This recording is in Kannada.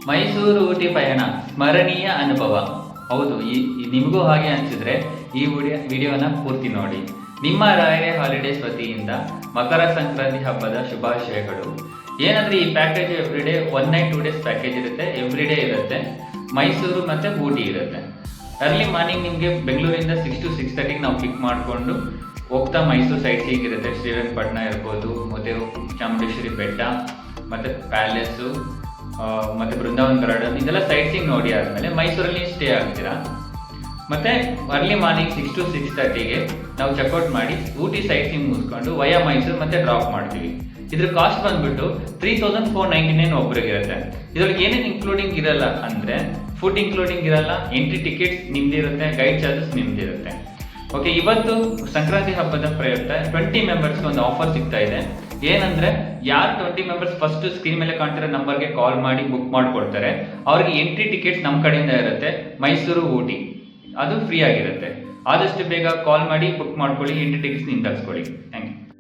ಮೈಸೂರು ಊಟಿ ಪಯಣ ಸ್ಮರಣೀಯ ಅನುಭವ. ಹೌದು, ನಿಮಗೂ ಹಾಗೆ ಅನಿಸಿದ್ರೆ ಈ ವಿಡಿಯೋನ ಪೂರ್ತಿ ನೋಡಿ. ನಿಮ್ಮ ರಾಯರೇ ಹಾಲಿಡೇಸ್ ವತಿಯಿಂದ ಮಕರ ಸಂಕ್ರಾಂತಿ ಹಬ್ಬದ ಶುಭಾಶಯಗಳು. ಏನಂದ್ರೆ ಈ package everyday 1 night 2 days package ಇರುತ್ತೆ, ಎವ್ರಿಡೇ ಇರುತ್ತೆ. ಮೈಸೂರು ಮತ್ತೆ ಊಟಿ ಇರುತ್ತೆ. ಅರ್ಲಿ ಮಾರ್ನಿಂಗ್ ನಿಮಗೆ ಬೆಂಗಳೂರಿಂದ 6 to 6:30 ನಾವು ಪಿಕ್ ಮಾಡಿಕೊಂಡು ಹೋಗ್ತಾ ಮೈಸೂರು ಸೈಟ್ ಸೀಯಿಂಗ್ ಇರುತ್ತೆ. ಶ್ರೀರಂಗಪಟ್ಟಣ ಇರ್ಬೋದು, ಮತ್ತೆ ಚಾಮುಂಡೇಶ್ವರಿ ಬೆಟ್ಟ, ಮತ್ತೆ ಪ್ಯಾಲೇಸು, ಮತ್ತೆ ಬೃಂದಾವನ್ ಗಾರ್ಡನ್, ಇದೆಲ್ಲ ಸೈಟ್ ಸೀಯಿಂಗ್ ನೋಡಿ ಆದ್ಮೇಲೆ ಮೈಸೂರಲ್ಲಿ ಸ್ಟೇ ಆಗ್ತೀರಾ. ಮತ್ತೆ ಅರ್ಲಿ ಮಾರ್ನಿಂಗ್ 6 to 6:30ಗೆ ನಾವು ಚೆಕ್ಔಟ್ ಮಾಡಿ ಊಟಿ ಸೈಟ್ ಸೀಯಿಂಗ್ ಮುಗಿಸ್ಕೊಂಡು ವಯಾ ಮೈಸೂರು ಮತ್ತೆ ಡ್ರಾಪ್ ಮಾಡ್ತೀವಿ. ಇದ್ರ ಕಾಸ್ಟ್ ಬಂದ್ಬಿಟ್ಟು 3499 ಒಬ್ರಿಗೆ ಇರುತ್ತೆ. ಇದ್ರೊಳಗೆ ಏನೇನು ಇನ್ಕ್ಲೂಡಿಂಗ್ ಇರಲ್ಲ ಅಂದ್ರೆ ಫುಡ್ ಇನ್ಕ್ಲೂಡಿಂಗ್ ಇರಲ್ಲ, ಎಂಟ್ರಿ ಟಿಕೆಟ್ಸ್ ನಿಮ್ದಿರುತ್ತೆ, ಗೈಡ್ ಚಾರ್ಜಸ್ ನಿಮ್ದಿರುತ್ತೆ. ಓಕೆ, ಇವತ್ತು ಸಂಕ್ರಾಂತಿ ಹಬ್ಬದ ಪ್ರಯುಕ್ತ 20 ಮೆಂಬರ್ಸ್ಗೆ ಒಂದು ಆಫರ್ ಸಿಗ್ತಾ ಇದೆ. ಏನಂದ್ರೆ ಯಾರು 20 ಮೆಂಬರ್ಸ್ ಫಸ್ಟ್ ಸ್ಕ್ರೀನ್ ಮೇಲೆ ಕಾಣ್ತಿರೋ ನಂಬರ್ಗೆ ಕಾಲ್ ಮಾಡಿ ಬುಕ್ ಮಾಡ್ಕೊಡ್ತಾರೆ, ಅವ್ರಿಗೆ ಎಂಟ್ರಿ ಟಿಕೆಟ್ಸ್ ನಮ್ಮ ಕಡೆಯಿಂದ ಇರುತ್ತೆ. ಮೈಸೂರು ಊಟಿ ಅದು ಫ್ರೀ ಆಗಿರುತ್ತೆ. ಆದಷ್ಟು ಬೇಗ ಕಾಲ್ ಮಾಡಿ ಬುಕ್ ಮಾಡ್ಕೊಳ್ಳಿ, ಎಂಟ್ರಿ ಟಿಕೆಟ್ಸ್ ನಿಂದಾಗಿಸ್ಕೊಳ್ಳಿ.